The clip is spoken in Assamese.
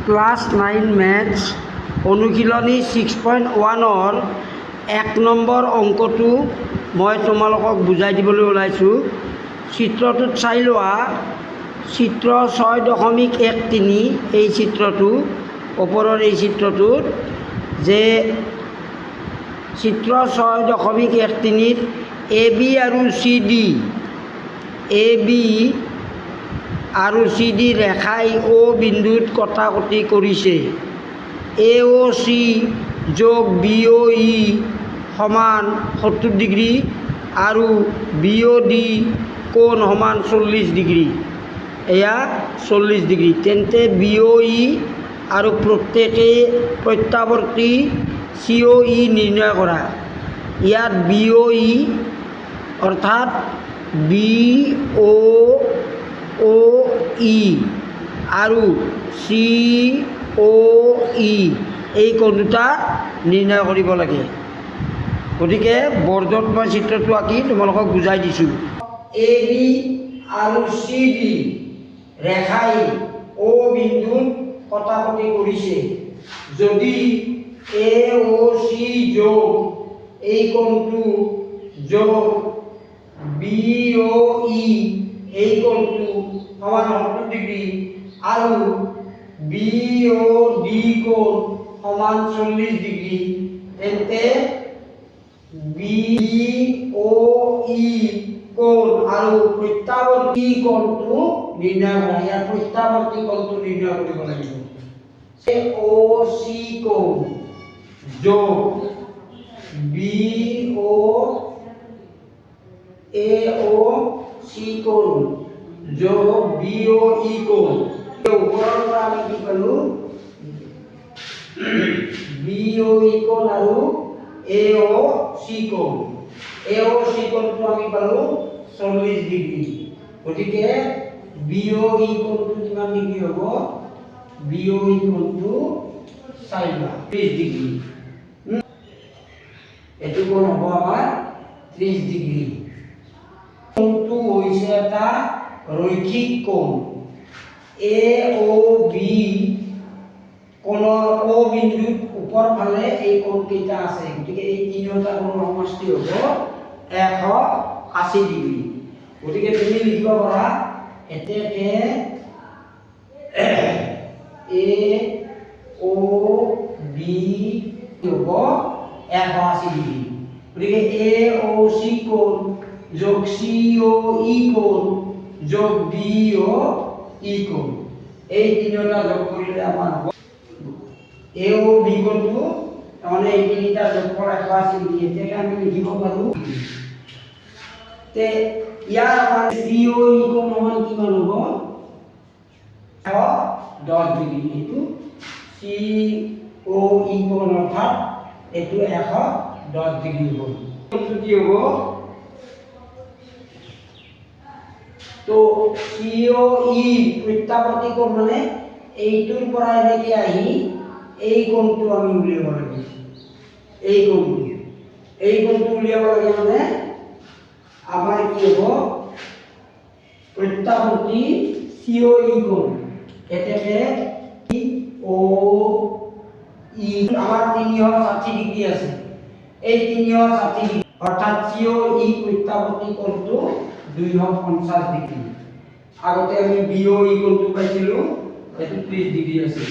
ক্লাছ 9 মেথছ অনুশীলনী 6.1 1 নম্বৰ অংকটো মই তোমালোকক বুজাই দিবলৈ ওলাইছোঁ। চিত্ৰটোত চাই লোৱা, চিত্ৰ 6.13 এই চিত্ৰটো ওপৰৰ এই চিত্ৰটোত যে চিত্ৰ 6.13ত এ বি আৰু চি ডি ৰেখাই অ বিন্দুত কটাকটি কৰিছে। এ অ চি যোগ বি অ ই সমান 70 ডিগ্ৰী আৰু বি অ ডি কোণ সমান 40 ডিগ্ৰী। এয়া 40 ডিগ্ৰী। তেন্তে বি অ ই আৰু প্ৰত্যাৱৰ্তী চি অ ই নিৰ্ণয় কৰা। ইয়াত বি অ ই অৰ্থাৎ বি অ ই আৰু চি অ ই এই কোণ দুটা নিৰ্ণয় কৰিব লাগে। গতিকে বৰ্ডত মই চিত্ৰটো আঁকি তোমালোকক বুজাই দিছোঁ। এ বি আৰু চি ডি ৰেখাই অ বিন্দুত কটাকটি কৰিছে। যদি এ অ চি যোগ এই কোণটো যোগ বি অ ই এই কোণটো সমান 70 ডিগ্ৰী আৰু বি অ ডি কোণ সমান 40 ডিগ্ৰী, তেন্তে বি অ ই কোণ আৰু প্ৰত্যাৱৰ্তী কোণটো নিৰ্ণয় কৰা। ইয়াৰ প্ৰত্যাৱৰ্তী কোণটো নিৰ্ণয় কৰিব লাগিব। এ অ চি কোণ যোগ বি অ চি কোণ যোগ বি অ ই কোণ। ওপৰৰ পৰা আমি কি পালোঁ? বি অ ই কোণ আৰু এ অ চি কোণ। এ অ চি কোণটো আমি পালোঁ 40 ডিগ্ৰী। গতিকে বি অ ই কোণটো কিমান ডিগ্ৰী হ'ব? বি অ ই কোণটো 30 ডিগ্ৰী। এইটো কোণ হ'ব আমাৰ 30 ডিগ্ৰী। কোণটো হৈছে এটা ৰৈখিক কোণ। এ অ বি কোণৰ অ বিন্দুত ওপৰ ফালে এই কোণ কেইটা আছে। গতিকে এই তিনিওটা কোণৰ সমষ্টি হ'ব 180 ডিগ্ৰী। গতিকে তুমি লিখিব পাৰা এতেকে এ অ বি হ'ব 180 ডিগ্ৰী। গতিকে এ অ চি কোণ যোগ চি অ ই কোণ যোগ বি অ ই কোণ, এই তিনিটা যোগ কৰিলে আমাৰ হ'ব এ অ বি কোণটো, তাৰমানে এই তিনিটা যোগ কৰা 180 ডিগ্ৰী। এতিয়াকে আমি লিখিব পাৰোঁ তে ইয়াৰ আমাৰ চি অ ই কোণ সমান কিমান হ'ব? 110 ডিগ্ৰী। এইটো চি অ ই কোণ অৰ্থাৎ এইটো 110 ডিগ্ৰী হ'ব। কোণটো কি হ'ব? তো চি অ ই প্ৰত্যাৱৰ্তী কোণ মানে এইটোৰ পৰা এনেকৈ আহি এই কোণটো আমি উলিয়াব লাগে। এই কোণটো উলিয়াব লাগে মানে আমাৰ কি হ'ব? প্ৰত্যাৱৰ্তী চি অ ই কোণ। এতেকে অ ই আমাৰ 360 ডিগ্ৰী আছে। এই 360 ডিগ্ৰী অৰ্থাৎ চি অ ই প্ৰত্যাৱৰ্তী কোণটো 250 ডিগ্ৰী। আগতে আমি বি অ ই কোণটো পাইছিলোঁ, এইটো 30 ডিগ্ৰী আছিল।